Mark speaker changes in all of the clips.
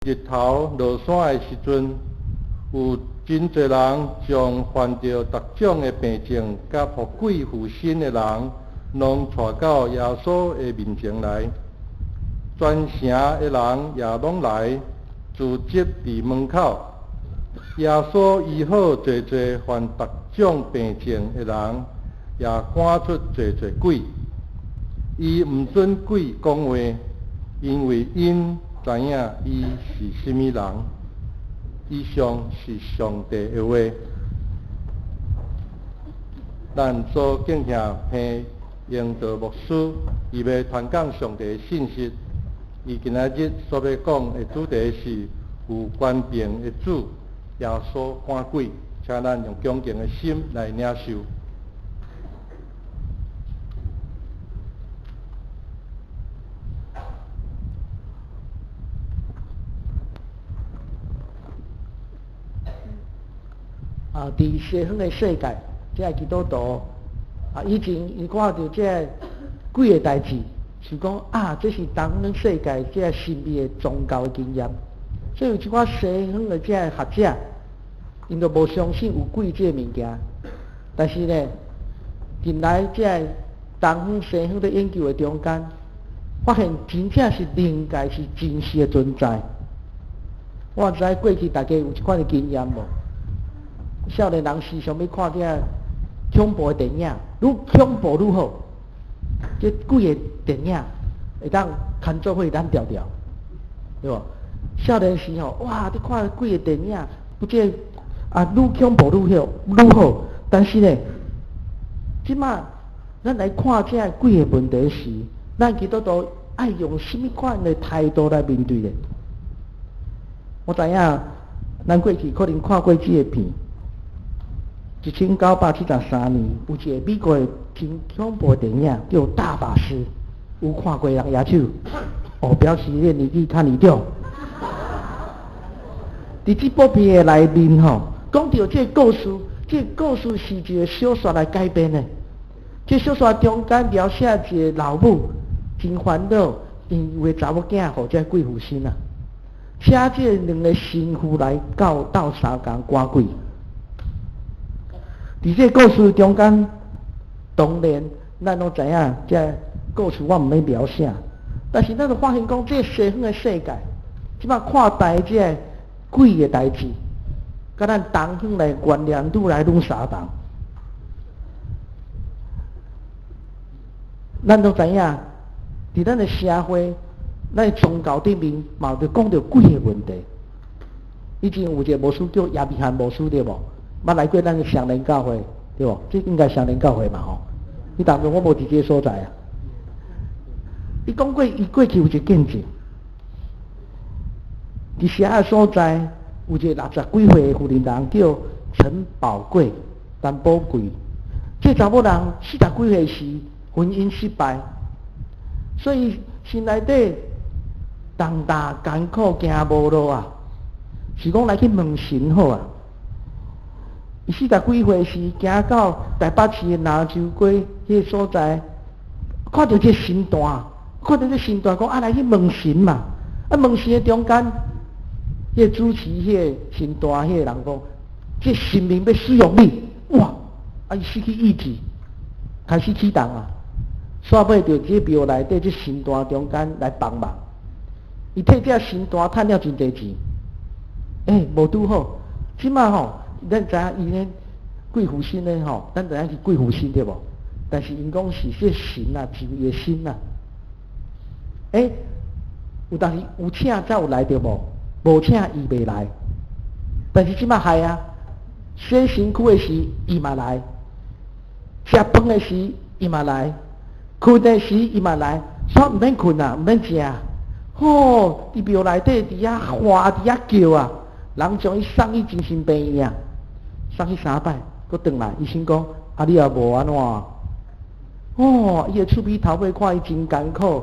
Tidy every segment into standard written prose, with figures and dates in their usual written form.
Speaker 1: 日头落山的时阵，有真侪人将患着各种的病症甲富贵附身的人，拢带到耶稣的面前来。全城的人也拢来聚集伫门口。耶稣医好侪侪患各种病症的人，也赶出侪侪鬼。伊毋准鬼讲话，因为因知影伊是甚物人。以上是上帝的话。咱所敬仰听英道牧师，伊要传讲上帝的信息。伊今仔日所要讲的主题是有权柄的主耶稣赶鬼，请咱用恭敬的心来领受。
Speaker 2: 伫西方的世界，这基督徒以前伊看到这鬼的代志，是讲这是东方世界这神秘的宗教经验，所以有一寡西方的这学者，因都无相信有鬼这物件。但是呢，近来这东方西方的研究的中间，发现真正是灵界是真实的存在。我知过去大家有一款的经验无？少年人时常要看这恐怖的电影，愈恐怖愈好。这鬼的电影会当牵做伙咱调调，对无？少年时哇，你看鬼的电影，这愈恐怖愈好。但是呢，即马咱来看这鬼的问题时，咱基督徒爱用什么款的态度来面对呢？我知影，咱过去可能看过这个片。1973年，有一个美国的真恐怖的电影叫《大法师》，有看过人举手，表示你年纪较年长。伫这部片的内面讲到这个故事，是一个小说来改编的。这小说中间描写一个老母真烦恼，因为查某囝互这鬼附身请这两个神父来斗相共赶鬼。伫这故事中间，当然咱都知影，这故事我毋免描写，但是咱就发现讲，这西方的世界，即摆看待这鬼的代志，甲咱东方的观念愈来愈相同。咱都知影，伫咱的社会，咱的宗教顶面，嘛就讲到鬼的问题。以前有一个牧师叫亚比罕牧师，对无？捌来过咱的上联教会，对无？这应该上联教会嘛吼。你当中我无伫这个所在伊讲过，伊过去有一个见证，伫遐个所在有一个60几岁的妇人人叫陈宝贵，陈宝贵。这查某人40几岁时婚姻失败，所以心内底重大艰苦行无路是讲来去问神好伊40几岁时，行到台北市的南州街迄个所在，看到这神坛，讲来去问神嘛。问神的中间，迄个主持迄个神坛迄个人讲，这神明要使用你，哇！伊失去意志，开始启动煞尾到这庙内底这神坛中间来帮忙。伊替这神坛赚了真侪钱，无拄好，即马咱知影伊咧贵妇身咧咱知影是贵妇身对无？但是因讲是这神是伊的身有当时有请才有来对无？无请伊袂来。但是即马害洗身躯的时伊嘛来，食饭的时伊嘛来，困的时伊嘛来，所以毋免困毋免食。伫庙内底伫遐喊伫遐叫人将伊送去精神病院送去3摆，佫转来，医生讲你也无安怎伊的厝边头尾看伊真艰苦，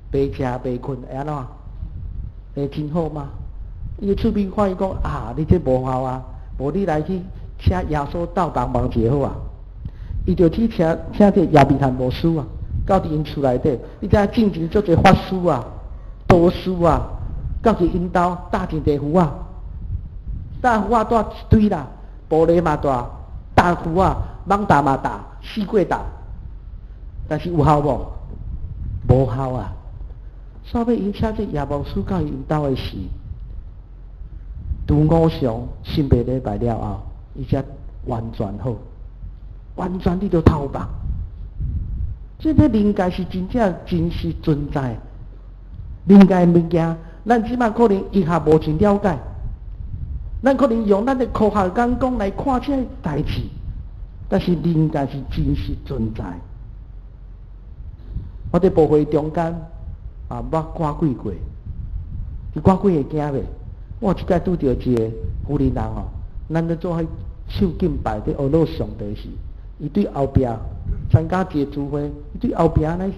Speaker 2: 白食白困会安怎？会真好吗？伊的厝边看伊讲你这无效无你来去请耶稣斗帮忙一下好伊就去请这亚比罕牧师到伫因厝内底，你知影进前足侪法师道士到去因兜搭一地壶啊，搭壶啊带一堆啦，玻璃嘛大，搭壶啊网大嘛大，四过大，但是有效无？无效啊！所以因请这叶牧师到因兜的时，拄五常新白礼拜了后，伊才完全好，完全你就头白。这个灵界是真正真实存在，灵界物件，咱即摆可能一下无真了解，咱可能用咱的科学眼光来看这个代志，但是灵界是真实存在。我伫部会中间啊，捌赶鬼过，你赶鬼会惊袂？我即摆拄着一个富人人哦，咱咧做迄手敬拜伫学老上帝时，伊对后壁参加一个聚会，伊对后壁咧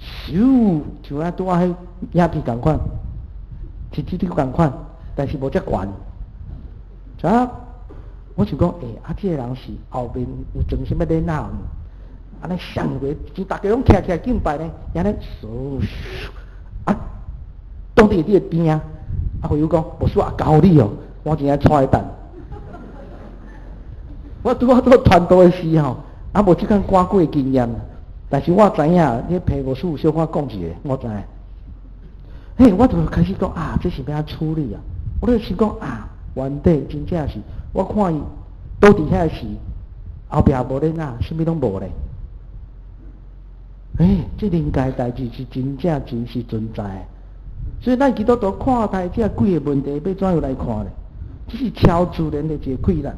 Speaker 2: 咻，像啊拄啊迄鸦片共款，是即种共款，但是无遮悬。啊，我想讲，即个人是后面有装什么咧闹？安尼上过，就大家拢徛起来敬拜呢，安尼啊，当地你的边啊，朋友讲，我说啊教你哦，我真正踹蛋。我拄啊做传道的时候，啊无即间赶鬼的经验，但是我知影，你陪我师父小可讲一个，我知。嘿，我就开始讲啊，这是要安处理啊？我就想讲啊，原底真正是，我看伊倒伫遐时，后壁无咧哪，啥物拢无咧。这灵界代志是真正真实存在，所以咱基督徒看待这鬼的问题，要怎样来看呢？这是超自然的一个困难。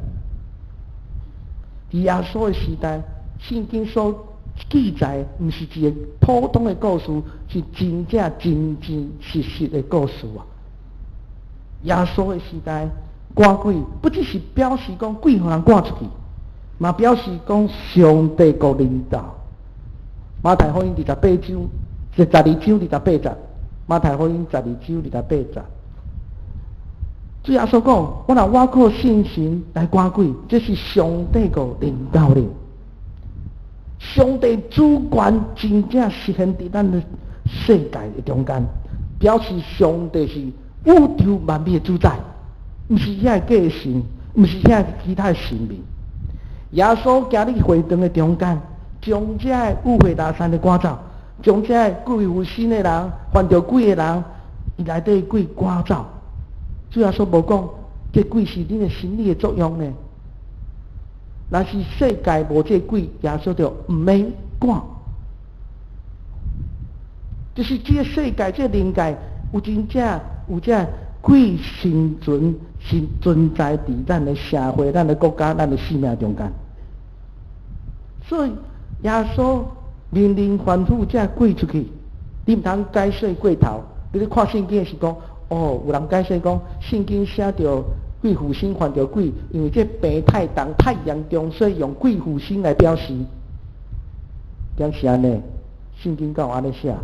Speaker 2: 在耶稣的时代，圣经所记载，不是一个普通的故事，是真正真真实实的故事啊！耶稣的时代，赶鬼不只是表示讲鬼互人赶出去，嘛表示讲上帝国领导。马太福音28章，12章28节，马太福音12章28节。主耶稣讲：我若我靠信心来赶鬼，这是上帝国领导的。上帝主权真正实现在咱的世界的中间，表示上帝是宇宙万物的主宰，不是遐个假神，不是遐其他的神明。耶稣行伫会堂的中间。将这误会大山的赶走，将这鬼附身的人、犯着鬼的人，伊内底鬼赶走。主要说无讲，这鬼是你的心理的作用呢。若是世界无这鬼，耶稣就唔免赶。就是这个世界、这个灵界有真正有这鬼生存在伫咱的社会、咱的国家、咱的生命中间，所以。耶稣命令吩咐这鬼出去，你唔通解说过头。你咧看圣经是讲，有人解说讲，圣经写着鬼附身犯着鬼，因为这病太重、太严重，所以用鬼附身来表示。点是安尼？圣经敢有安尼写？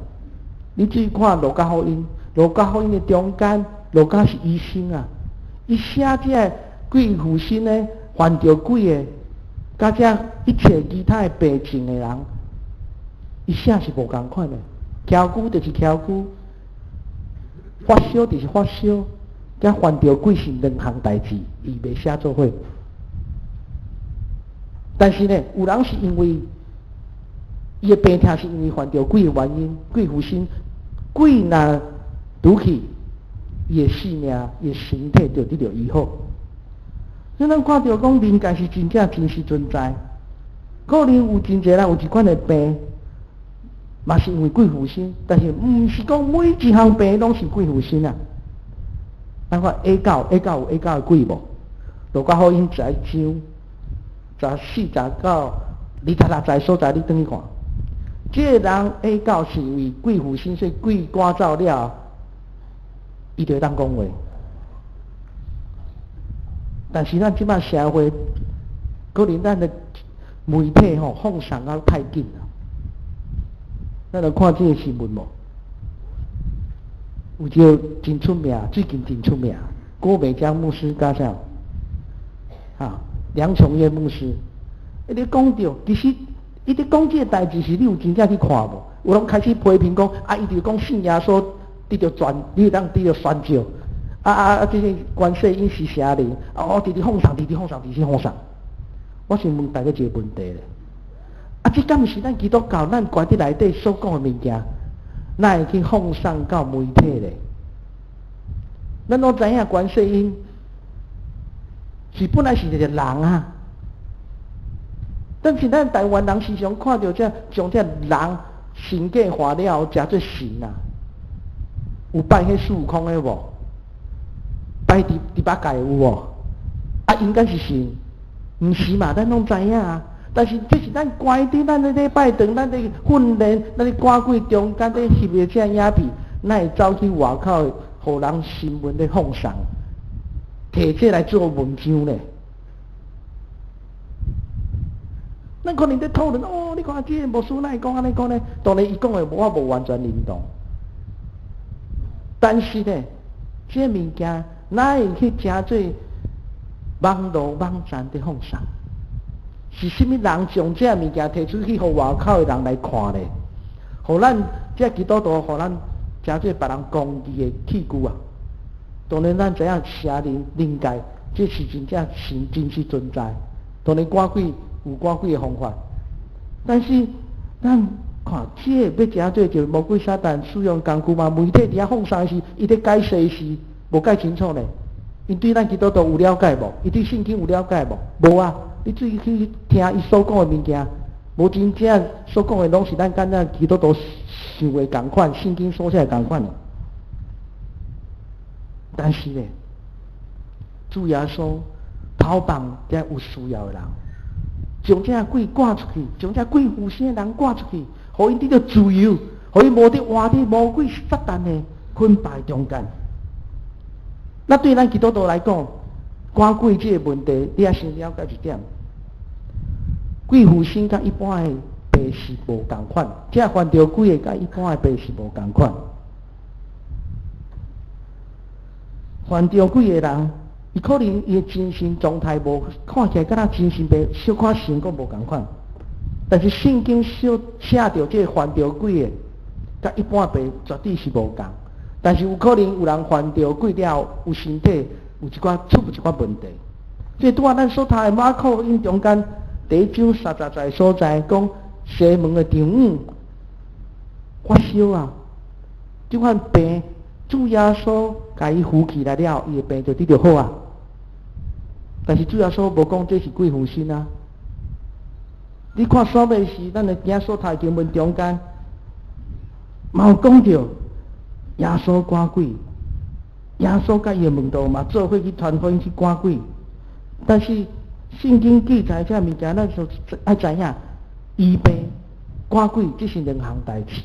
Speaker 2: 你注意看路加福音，路加福音的中间，路加是医生啊，伊写这鬼附身呢，犯着鬼的。甲这一切其他的病症的人，伊写是无共款的。翘骨就是翘骨，发烧就是发烧，甲犯着鬼是两项代志，伊袂写做伙。但是呢，有人是因为伊的病痛是因为犯着鬼的原因，鬼附身，鬼若拄去，伊的性命、伊的身体就得到医好。所以咱看到讲灵界是真正真实存在，可能有真侪人有一款的病，嘛是因为鬼附身，但是唔是讲每一项病拢是鬼附身啊。咱看 A 狗有 A 狗的鬼无？路加福音11章14到26所在，你转去看。这个人 A 狗是因为鬼附身，所以鬼赶走了，伊就当讲话。但是咱即摆社会，可能咱的媒体放送啊太紧了。咱来看这个新闻无？有一个真出名，最近真出名，郭美江牧师加上梁崇业牧师，伊咧讲到，其实伊咧讲这个代志是你有真正去看无？有人开始批评讲，伊就讲信耶稣得到你有当得到宣召。这些观世音是啥人？直直奉上，直直奉上，直直奉上。我想问大家一个问题咧，这敢毋是咱基督教咱观伫内底所讲的物件，哪会去奉上到媒体咧？咱都知影观世音是本来是一个人啊，但是咱台湾人时常看到将这人神格化了后，食做神啊。有拜迄孙悟空的无？拜猪八戒有无？应该是神，毋是嘛？咱拢知影啊。但是这是咱乖伫咱咧拜堂，咱咧训练，咱咧赶鬼中间咧翕的这影片，哪会走去外口，互人新闻咧奉上，摕这来做文章咧？咱可能在讨论你看这个牧师哪会讲安尼讲呢？当然，伊讲的我无完全认同，但是呢，这物件哪会去诚做网络网站的奉上？是甚物人将这物件提出去，互外口的人来看咧？互咱这基督徒，互咱诚做别人攻击的器具啊！当然，咱知影邪灵灵界，这是真正真实存在。当然，赶鬼有赶鬼的方法，但是咱看这个要诚做就魔鬼撒旦使用工具嘛？媒体伫遐奉上时，伊在解释时无解清楚咧。伊对咱基督徒有了解无？伊对圣经有了解无？无啊！你注意去听伊所讲的物件，无真正所讲的拢是咱敢若基督徒想的同款，圣经所写的同款。但是咧，主耶稣讨帮这有需要的人，将这鬼赶出去，将这鬼附身的人赶出去，互因得到自由，互伊无得活伫魔鬼撒旦的捆绑中间。那对咱基督徒来讲，赶鬼这个问题，你也先了解一点。鬼附身甲一般的病是无同款，这犯着鬼的甲一般的病是无同款。犯着鬼的人，伊可能伊的精神状态无看起来，甲咱精神病小可神个无同款。但是圣经写着这犯着鬼的，甲一般病绝对是无同。但是有可能有人犯着鬼了后，有身体有一寡出一寡问题。这拄仔咱所读的马可福音中间第1章30所在讲，西门的丈夫发烧啊，这款病主耶稣甲伊扶起来了，伊的病就得到好啊。但是主耶稣无讲这是鬼附身啊。你看所尾时，咱的今所读经文中间，嘛有讲到耶稣赶鬼，耶稣甲伊的门徒嘛做伙去传福音去赶鬼。但是圣经记载这物件，咱就爱知影，医病赶鬼这是两项代志。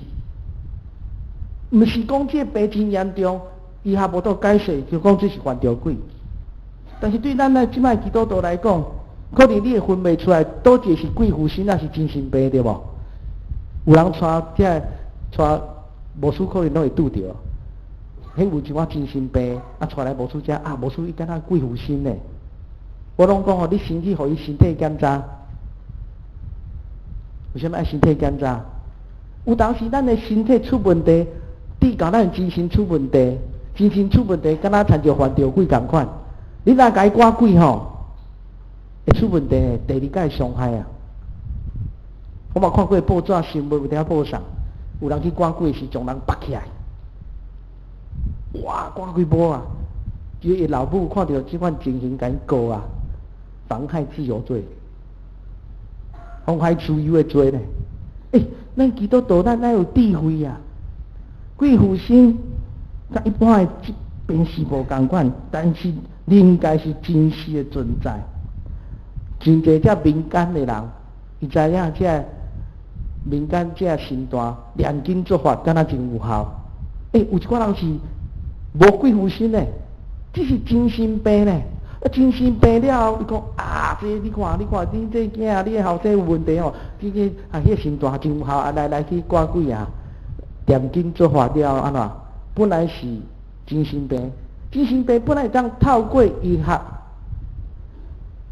Speaker 2: 毋是讲这病真严重，伊还无到解释，就讲这是犯着鬼。但是对咱咧即摆基督徒来讲，可能你会分辨出来，倒一个是鬼附身，那是精神病，对无？有人带无事可能拢会拄着，迄有一寡精神病，带来无事遮无事伊敢若鬼附身咧。我拢讲你先去互伊身体检查。为什么爱身体检查？有当时咱的身体出问题，对到咱精神出问题，精神出问题，敢若参着犯着鬼同款。你若甲伊赶鬼吼，会出问题，第二界伤害啊！我嘛看过报纸新闻有伫遐报上，有人去赶鬼时，将人绑起来，哇，赶鬼波啊！伊老母看到这款情形，甲伊告啊，妨害自由罪，妨害自由的罪呢？咱基督徒咱有智慧啊！鬼附身，甲一般的病是无同款，但是应该是真实的存在。真侪这民间的人，伊知影这民间这神断念经做法，敢若真有效。有一寡人是无鬼附身的，这是精神病呢。精神病了后，伊讲这你看，你这囝，你的后生有问题哦。这个迄神断真有效，来去赶鬼啊！念经做法了安怎？本来是精神病，精神病本来当透过医学，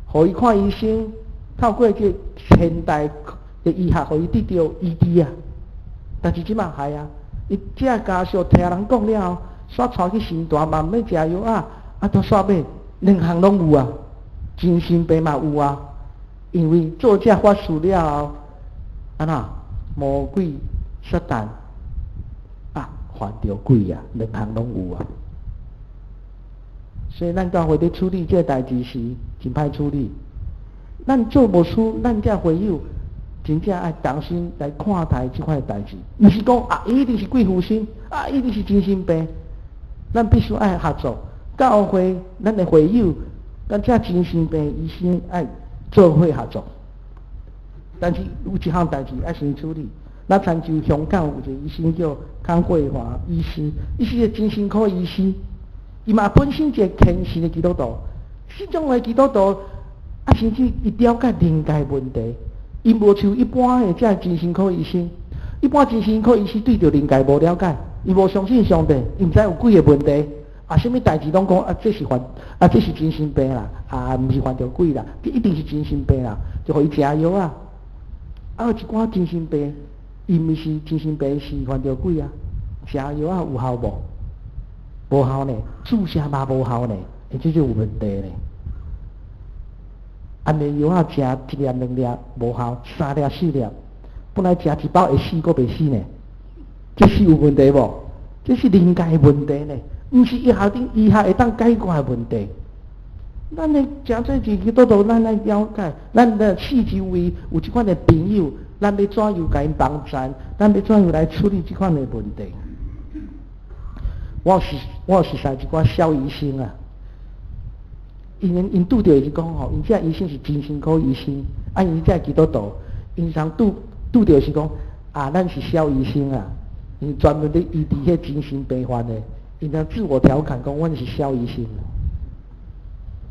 Speaker 2: 互伊看医生，透过这现代的医学，互伊得到医治啊。但是即马害啊，伊这家属听人讲了后，煞带去神坛嘛，要食药啊，都煞买两项拢有啊，精神病嘛有啊，因为做这法事了后，魔鬼撒旦犯着鬼啊，两项拢有啊。所以咱教会咧处理这代志时，真歹处理。咱做无事，咱这会友真正爱重新来看待这块代志。毋是讲伊一定是鬼附身，伊一定是精神病。咱必须爱合作，教会咱的会友，咱这精神病医生爱做伙合作。但是有一项代志爱先处理。咱参就香港有一个医生叫康桂华医师，伊是一个精神科医师。伊嘛本身一个虔诚的基督徒，这种的基督徒甚至伊了解灵界问题，伊无像一般的这精神科医生，一般精神科医生对着灵界无了解，伊无相信上帝，伊毋知有鬼的问题，什么代志拢讲这是这是精神病啦，毋是犯着鬼啦，这一定是精神病啦，就互伊食药啊。有一寡精神病，伊毋是精神病，是犯着鬼啊，食药有效无？无效呢，注射嘛无效呢，这就有问题呢。安尼药食一粒两粒无效，三粒四粒，本来食一包会死，阁袂死呢，这是有问题无？这是灵界问题呢，毋是医学会当解决的问题。咱咧食这几基督徒，咱来了解，咱的四周围有这款的朋友，咱要怎样甲因帮衬，咱要怎样来处理这款的问题。我有识一寡小医生啊，因拄着是讲因这医生是精神科医生，因这基督徒，因常拄着是讲咱是小医生啊，因专门咧医治迄精神病患的，因常自我调侃讲，阮是小医生。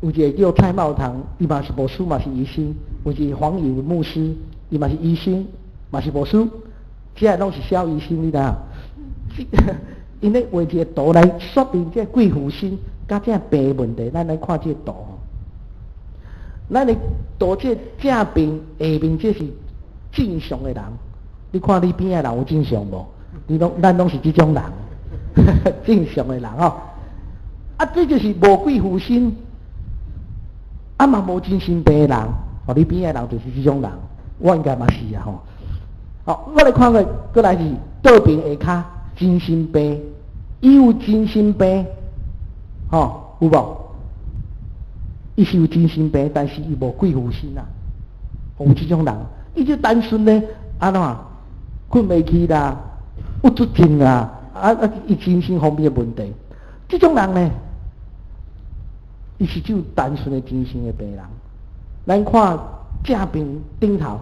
Speaker 2: 有一个叫蔡茂堂，伊嘛是牧师，嘛是医生；有一个黄友牧师，伊嘛是医生，嘛是牧师，这拢是小医生，你知影？因咧画一个图来说明这鬼附身甲这病问题，咱来看这图。咱来图这正病下面这是正常的人，你看你边的人有正常无？咱拢是这种人，正常的人吼。这就是无鬼附身，嘛无精神病的人，你边的人就是这种人，我应该嘛是啊吼。好，我来看个，过来是倒边下骹精神病。伊有精神病，有无？伊是有精神病，但是伊无鬼附身啊。有这种人，伊就单纯咧，困袂去啦，不足症啊，伊精神方面的问题。这种人呢，伊是只有单纯的精神的病人。咱看正病顶头，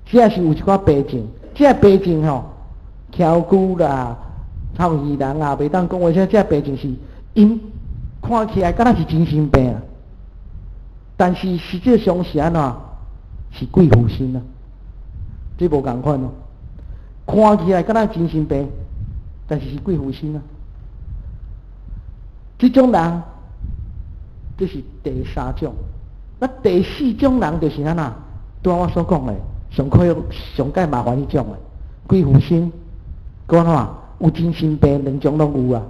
Speaker 2: 这是有一寡病症。这病症翘骨啦、臭耳人啊，袂当讲话。这病症是因看起来敢若是精神病啊，但是实际上是安怎？是鬼附身啊，这无共款哦。看起来敢若精神病，但是是鬼附身啊。这种人，这是第三种。那第四种人就是安怎？拄我所讲的。上介麻烦迄种的，鬼附身，讲有精神病，两种拢有啊。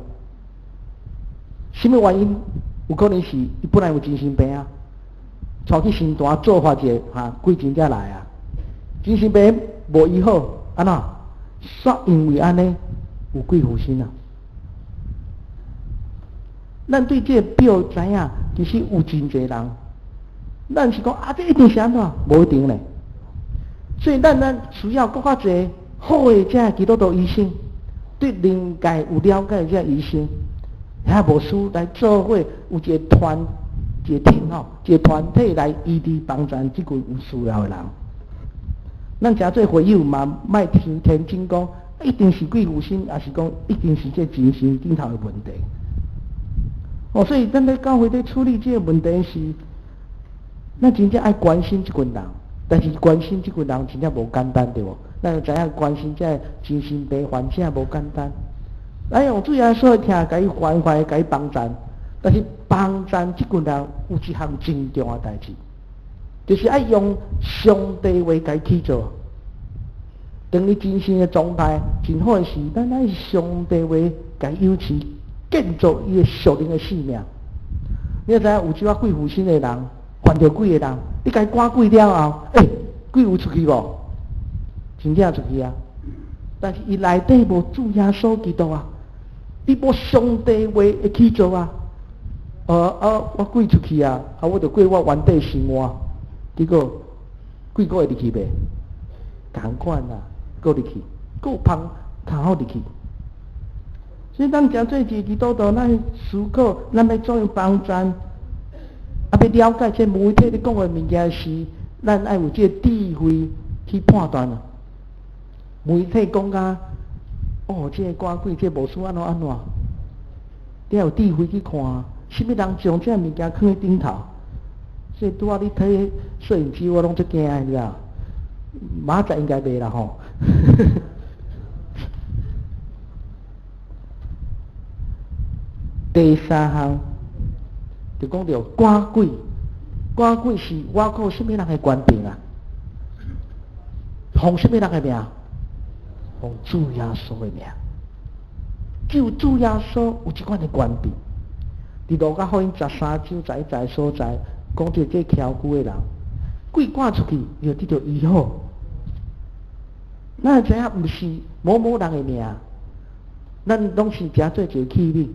Speaker 2: 什么原因？有可能是伊本来有精神病啊，带去神坛做法者鬼精才来啊。精神病无医好，煞因为安尼有鬼附身啊。咱对这个表知影，其实有真侪人，咱是讲这一定是安怎？无一定咧。所以咱需要更较侪好的这基督徒医生，对灵界有了解这医生，遐牧师来做伙，有一个团体来医治帮助这群有需要的人。咱诚做会友嘛，莫天真讲一定是鬼附身，也是讲一定是这精神顶头的问题。所以咱在教会在处理这个问题时，咱真正爱关心这群人。但是关心这群人真正无简单，对无？咱就知影关心这精神病患者无简单。咱用主耶稣听，甲伊关怀，甲伊帮衬。但是帮衬这群人有一项真重要的代志，就是爱用上帝话甲伊去做。当你真心的状态真好时，咱乃是上帝为甲优持建造伊的属灵的性命。你知影有即啊鬼附身的人，犯着鬼的人，你甲伊赶鬼了后，鬼有出去无？真正出去啊！但是伊内底无主耶稣基督啊，伊无上帝话会去做啊。我鬼出去啊，我就过我原地生活，结果鬼个会入去袂？同款啊，个入去，个旁较好入去。所以咱诚做一个基督徒，咱思考，咱要怎样帮咱，要了解这媒体咧讲的物件是，咱要有这个智慧去判断啊。媒体讲甲，这个赶鬼，这个巫师安怎，你要有智慧去看，什么人将这物件放在顶头？所以拄仔你睇摄影机，我拢足惊的了。明仔应该袂啦吼。第三项就讲到赶鬼，赶鬼是我靠什么人的权柄啊？奉什么人的名？奉主耶稣的名。只有主耶稣有这款的权柄。伫路加福音13章11所在，讲到这敲鼓的人，鬼赶出去就得到医好。咱知影不是某某人的名，咱拢是诚做一个器皿。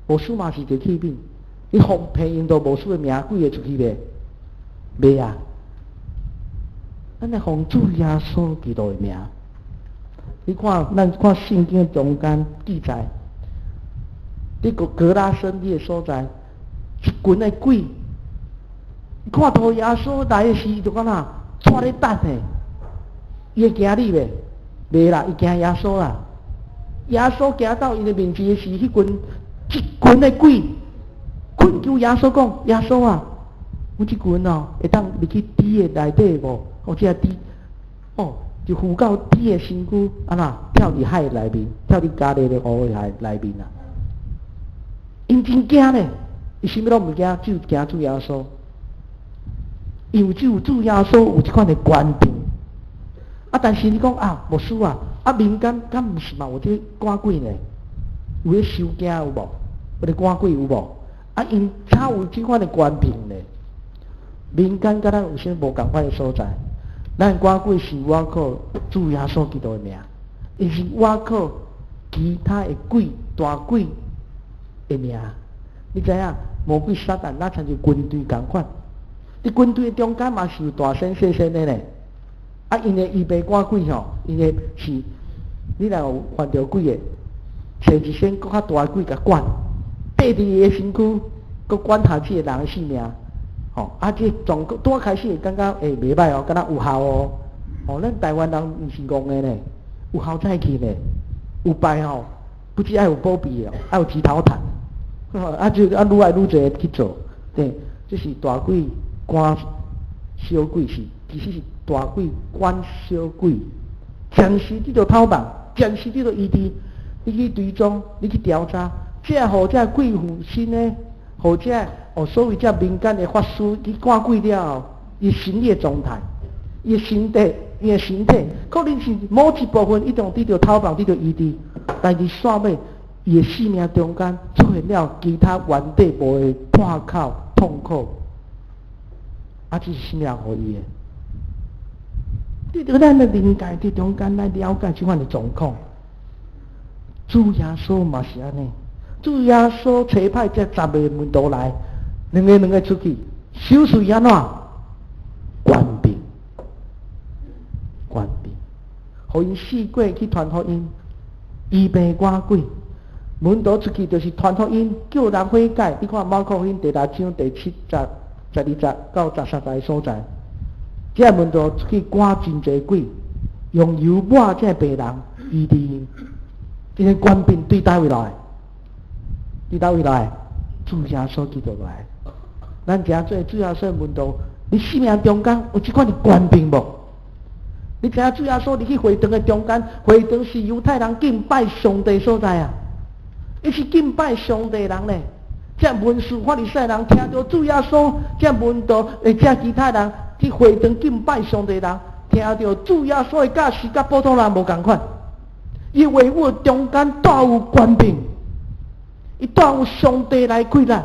Speaker 2: 魔术嘛是一个器皿，你奉骗用到魔术的名，鬼会出去袂？袂啊！咱来奉主耶稣基督的名。你看，咱看圣经中间记载，这个格拉森地的所在，一群的鬼，看到耶稣来的时，就讲啦，带咧等的，伊会惊你袂？袂啦，伊惊耶稣啦。耶稣行到伊的面前时，迄群一群的鬼，困求耶稣讲：耶稣啊，我这群会当入去猪的内底无？这猪就扶到猪的身躯，跳入海内面，跳入加利的湖的海内面啊！因真惊呢，伊啥物拢毋惊，只有惊主耶稣。因为只有主耶稣有这款的权柄。但是你讲牧师民间敢毋是嘛？有这赶鬼呢？有咧收惊有无？有咧赶鬼有无？因才有这款的权柄呢。民间甲咱有些无共款的所在。咱赶鬼是我靠主耶稣基督的名，伊是我靠其他的鬼大鬼的名。你知影魔鬼撒旦那像是军队共款，伫军队的中间嘛是有大声细声的呢。因为预备赶鬼因为是你若有犯着鬼的，找一身搁较大的鬼甲管，爬伫伊的身躯，搁管下这个人的性命。这状拄开始会感觉袂歹敢若有效咱台湾人毋是戆的呢，有效再去呢，有败不只要有保庇的，还有指头谈，就愈来愈侪去做，对，这是大鬼赶小鬼是，其实是大鬼赶小鬼，暂时你着偷梦，暂时你着异地，你去追踪，你去调查，这互这鬼附身呢，互这所谓这民间的法师去赶鬼了后，伊身体的状态，伊的身体，可能是某一部分一种得到偷梦，得到医治，但是煞尾伊的生命中间出现了其他原底无的破口痛苦，这是什么人予伊的？对着咱的灵界伫中间来了解这款的状况，主耶稣嘛是安尼，主耶稣差派这10个门徒来，两个出去，手术安怎？官兵，互因四界去传福音，医病赶鬼。门徒出去就是传福音，叫人悔改。你看马可福音第6章第7节、12到13节所在，这门徒出去赶真济鬼，用油抹这病人医治因。这个官兵对叨位来？对叨位来？主耶稣基督来。咱诚做主耶稣门徒，你生命中间有这款的官兵无？你知影主耶稣你去会堂的中间，会堂是犹太人敬拜上帝所在啊，伊是敬拜上帝人呢。这文士法利赛人听到主耶稣，这门徒这其他人去会堂敬拜上帝人，听到主耶稣的教示甲普通人无同款，伊话语中间带有权柄，伊带有上帝来开咱。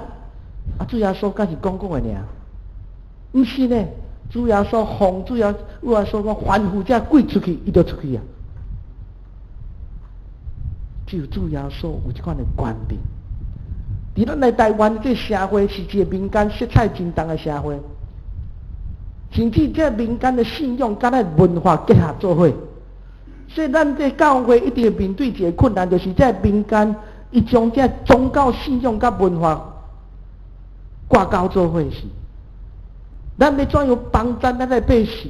Speaker 2: 啊，主耶稣敢是讲的尔？毋是呢，主耶稣奉主耶稣讲，凡负这鬼出去，伊就出去啊。只有主耶稣有这款的权柄。伫咱来台湾这社会是一个民间色彩真重的社会，甚至这民间的信仰甲咱文化结合做伙，所以咱这教会一定面对一个困难，就是这民间伊将这宗教信仰甲文化挂钩做伙时，咱要怎样帮助咱的百姓？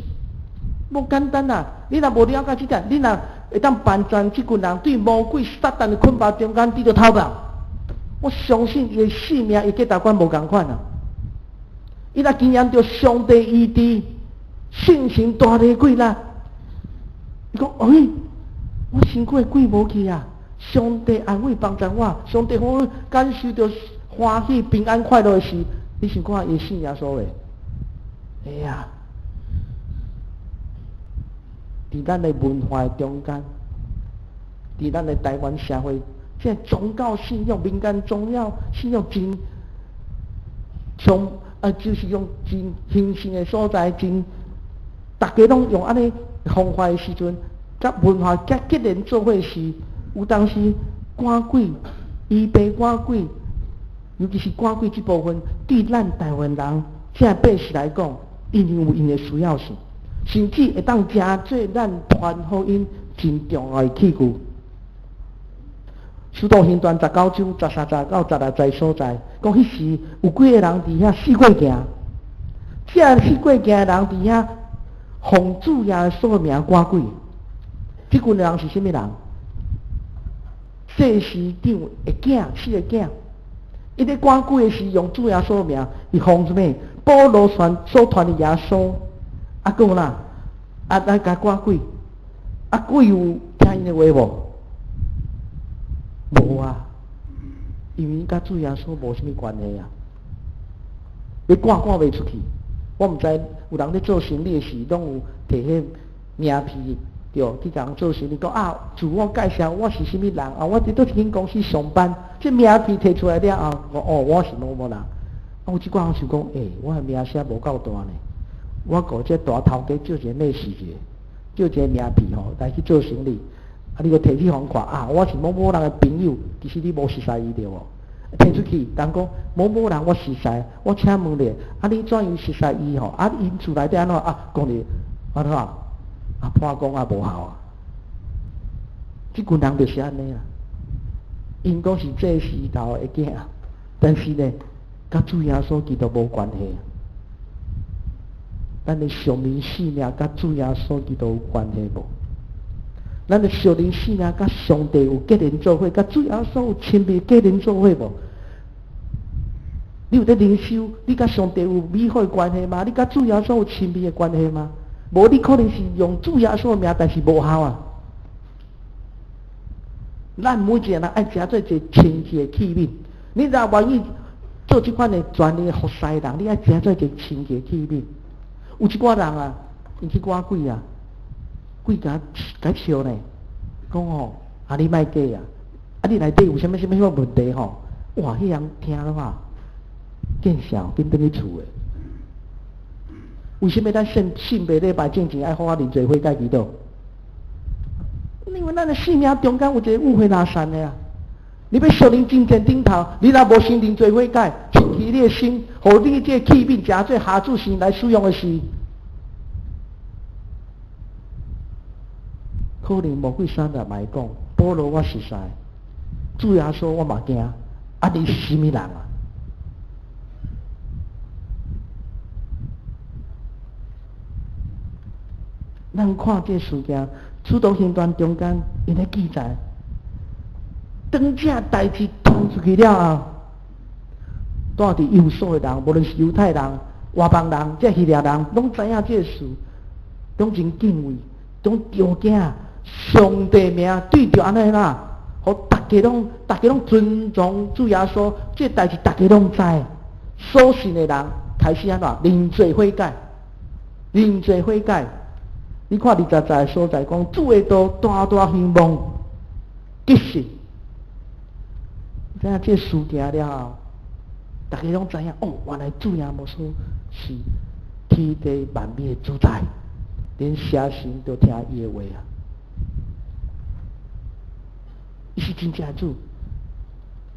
Speaker 2: 无简单啊！你若无了解这点，你若会当帮助这群人对魔鬼撒旦的捆绑中间低着头吧。我相信伊的性命伊跟大官无同款啊！伊若经验到上帝医治，性情大力鬼啦！伊讲，哎，我身躯的鬼无去啊！上帝安慰帮助我，上帝我感受到欢喜、平安、快乐的事。你想看伊信耶稣的？哎呀！伫咱的文化的中间，伫咱的台湾社会。这宗教信仰、民间宗教信仰真从就是用真兴盛的所在，真大家拢用安尼方法的时阵，甲文化结连做伙时，有当时赶鬼、医病赶鬼，尤其是赶鬼这部分，对咱台湾人这百姓来讲，因有因的需要性，甚至会当加做咱传福音真重要的器具。使徒行传19章13到16节所在，讲迄时有几个人伫遐四过行，这四过行的人伫遐奉主耶稣的名赶鬼。这群人是什么人？祭司长的囝，4个囝。伊咧赶鬼的时用主耶稣的名，伊奉什么？保罗所传的耶稣，啊讲啦，啊来甲赶鬼，啊鬼有听因的话无？无啊，因为甲主耶稣无什么关系啊。你赶袂出去，我毋知有人咧做生意的时，拢有摕迄名片，对，去甲人做生意，讲啊，自我介绍，我是什么人啊？我伫倒一间公司上班，这名片摕出来了后，我是某某人。啊，有一寡人想讲，我的名声无够大呢，我搞这大头家借一个美事者，借一个名片吼来去做生意。啊！你个摕去互看啊！我是某某人的朋友，其实你无熟悉伊对无？摕出去，人讲某某人我熟悉，我请问你，啊你怎样熟悉伊吼？啊因厝内底安怎啊？讲你安怎啊？判讲啊无效啊！即群人就是安尼啊！因讲是这时头的囝，但是呢，甲主耶稣基督无关系。咱的上面性命甲主耶稣基督有关系无？咱的小人性命甲上帝有结连做伙，甲主耶稣有亲密结连做伙无？你有在灵修，你甲上帝有美好的关系吗？你甲主耶稣有亲密的关系吗？无，你可能是用主耶稣的名，但是无效啊。咱每一个人爱食做一个清洁的器皿，你若愿意做这款的专业的服侍人，你爱食做一个清洁的器皿。有一寡人啊，因去赶鬼啊。鬼甲笑呢，讲吼，啊你莫假啊，啊你内底有什么问题吼？哇，迄人听了啊，见笑变倒去厝诶。为什么咱信袂礼拜正爱好啉做悔改祈祷？因为咱的性命中间有一个误会拉散的啊。你要属灵真正顶头，你若无心啉做悔改，清起你的心，互你这个器皿诚做下主神来使用的时。可能魔鬼三日来讲，保罗我实在，主耶稣我嘛惊，啊你是什么人啊？咱看这事件，使徒行传中间因咧记载，当这代志传出去了后，带伫犹所的人，无论是犹太人、外邦人、这希腊人，拢知影这事，拢真敬畏，拢着惊。上帝名对着安尼啦，互大家拢尊重主耶稣，这代志大家拢知。所信的人开始安怎认罪悔改，认罪悔改，你看20在的所在讲，主的道大大希望结实。知影这事行了后，大家拢知影哦，原来主耶稣是天地万物的主宰，连邪神都听伊的话啊！伊是真正的主。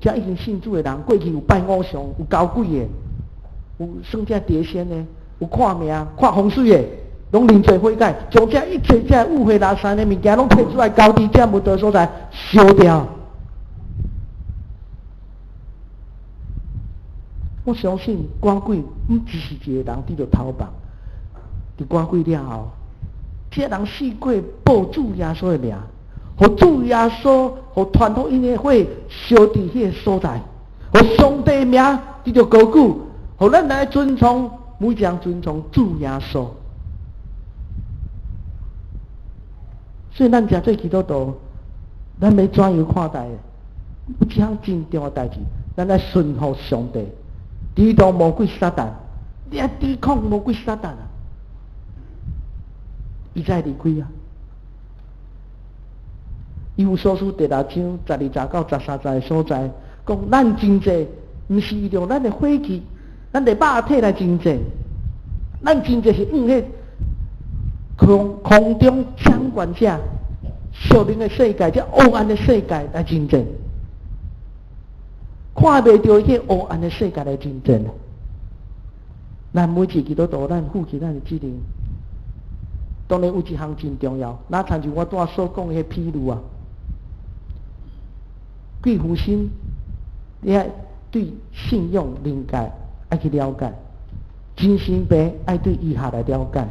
Speaker 2: 遮已经信主的人，过去有拜偶像，有交鬼的，有算这碟仙的，有看命、看风水的，拢认罪悔改，将这一切这误会拉山的物件，拢摕出来交伫这无道所在烧掉。我相信赶鬼不只是一个人伫着头绑，伫赶鬼了后，这人死过报主耶稣的名。互主耶稣，互传福音的火烧伫迄个所在，互上帝名伫着高举，互咱来尊崇，每一人尊崇主耶稣。所以咱诚做基督徒，咱要怎样看待？有一项真重要代志，咱来顺服上帝，抵挡魔鬼撒旦。你要抵抗魔鬼撒旦啊！伊才离开啊！以弗所书第6章12节到13节的所在，讲咱真济，毋是用咱的火气、咱的肉体来真济，咱真济是用迄空中掌管者、属灵的世界、这黑暗的世界来真济，看袂到迄黑暗的世界来真济。咱每一基督徒，咱负起咱的责任。当然有一项真重要，那参像我拄仔所讲的迄披露啊。贵妇心，你爱对信用灵界爱去了解，精神病爱对医学来了解，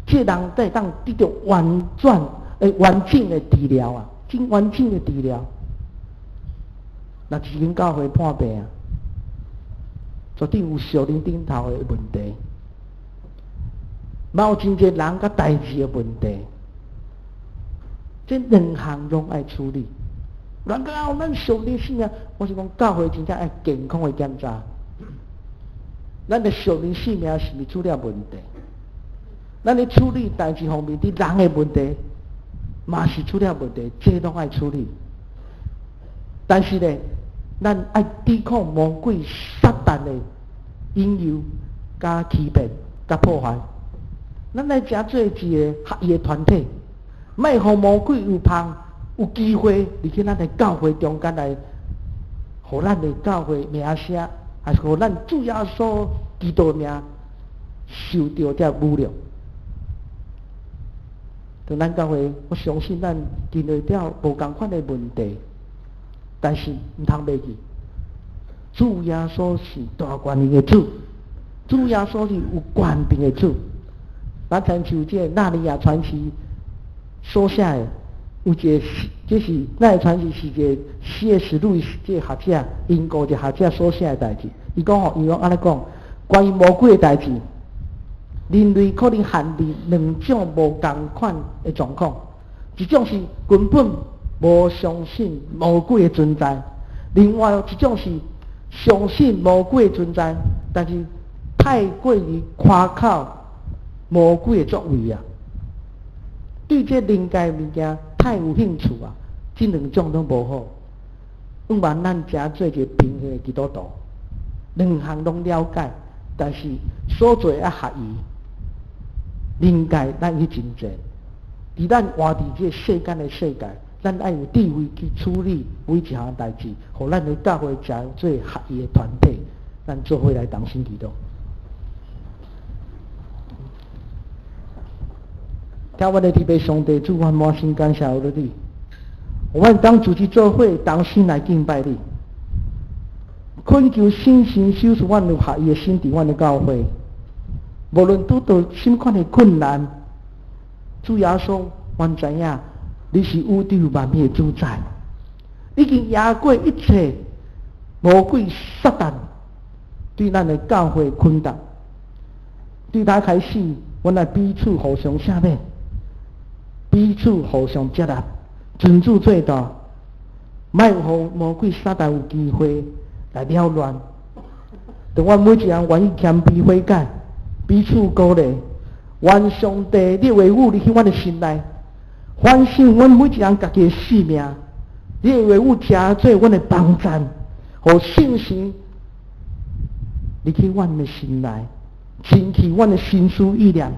Speaker 2: 这人才当得到完整的治疗啊，真完整的治疗。那一间教会破病啊，绝对有属灵顶头的问题，嘛有真济人甲代志的问题，这两项拢爱处理。人讲咱属灵性啊，我是讲教会真正爱健康的检查，咱的属灵性命是毋是出了问题？咱咧处理代志方面，伫人的问题嘛是出了问题，这拢爱处理。但是咧，咱爱抵抗魔鬼撒旦的引诱、加欺骗、加破坏。咱来诚做一个合意的团体，莫互魔鬼有旁。有机会入去咱的教会中间来，互咱的教会名声，还是互咱主耶稣基督名受到这侮辱。对咱教会，我相信咱经历了无同款的问题，但是唔通袂记，主耶稣是大权的主，主耶稣是有权柄的主。咱参像这纳尼亚传奇所写的。有一个，这是那个传奇是一个C.S. 路易斯这个学者，英国一个学者所写的代志。伊讲伊讲安尼讲，关于魔鬼的代志，人类可能限于两种无同款的状况，一种是根本无相信魔鬼的存在，另外一种是相信魔鬼的存在，但是太过于夸靠魔鬼的作为啊，对这灵界物件太有兴趣啊，这两种都无好。我望咱诚做一个平衡的基督徒，两项拢了解，但是所做要合意。灵界咱去真济，伫咱活伫这世间的世界，咱爱有智慧去处理每一项代志，互咱的教会诚做合意的团体，咱做伙来同心祈祷。听我的地被上帝主，我满心感谢你。我们当主持做会，当心来敬拜你。恳求信心修持阮有合意的心伫阮的教会，无论拄到什么款的困难，主耶稣，阮知影你是宇宙万物的主宰，已经压过一切魔鬼撒旦对咱的教会困难。对他开始，阮来彼此互相赦免。彼此互相接纳，尊主做道，莫互魔鬼撒旦有机会来扰乱。等我每一人愿意谦卑悔改，彼此鼓励，愿上帝你维护你去阮的心内，反省阮每一人家己的性命，你的维护加做阮的帮站，互信心入去阮的心内，清去阮的心思意念，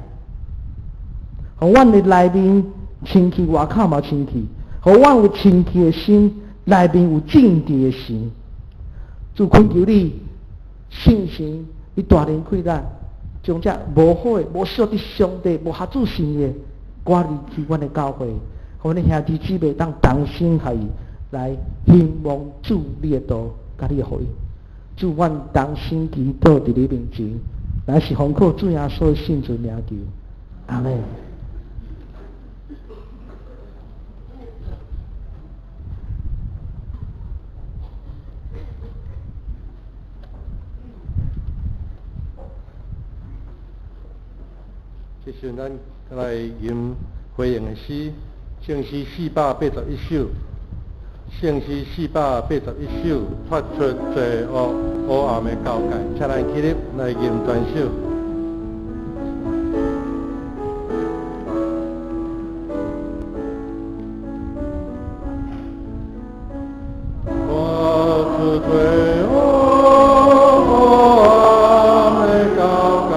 Speaker 2: 互阮的内面清去，外口嘛清去，互阮有清气的心，内面有正直的心。主恳求你信心，你大能开咱，将这无好的、无属于上帝、无合主心的赶离去阮的教会，互阮的兄弟姊妹当同心合意来希望主你的道，甲你的福音。主，阮同心祈祷伫你面前，乃是奉靠主耶稣圣子名求，阿门。
Speaker 1: 这时咱来吟回应的诗，圣诗481首，圣诗481首，发出罪恶黑暗的交界。请咱起立来吟全首。发出罪恶黑暗的交界。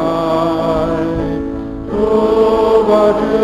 Speaker 1: 谢谢。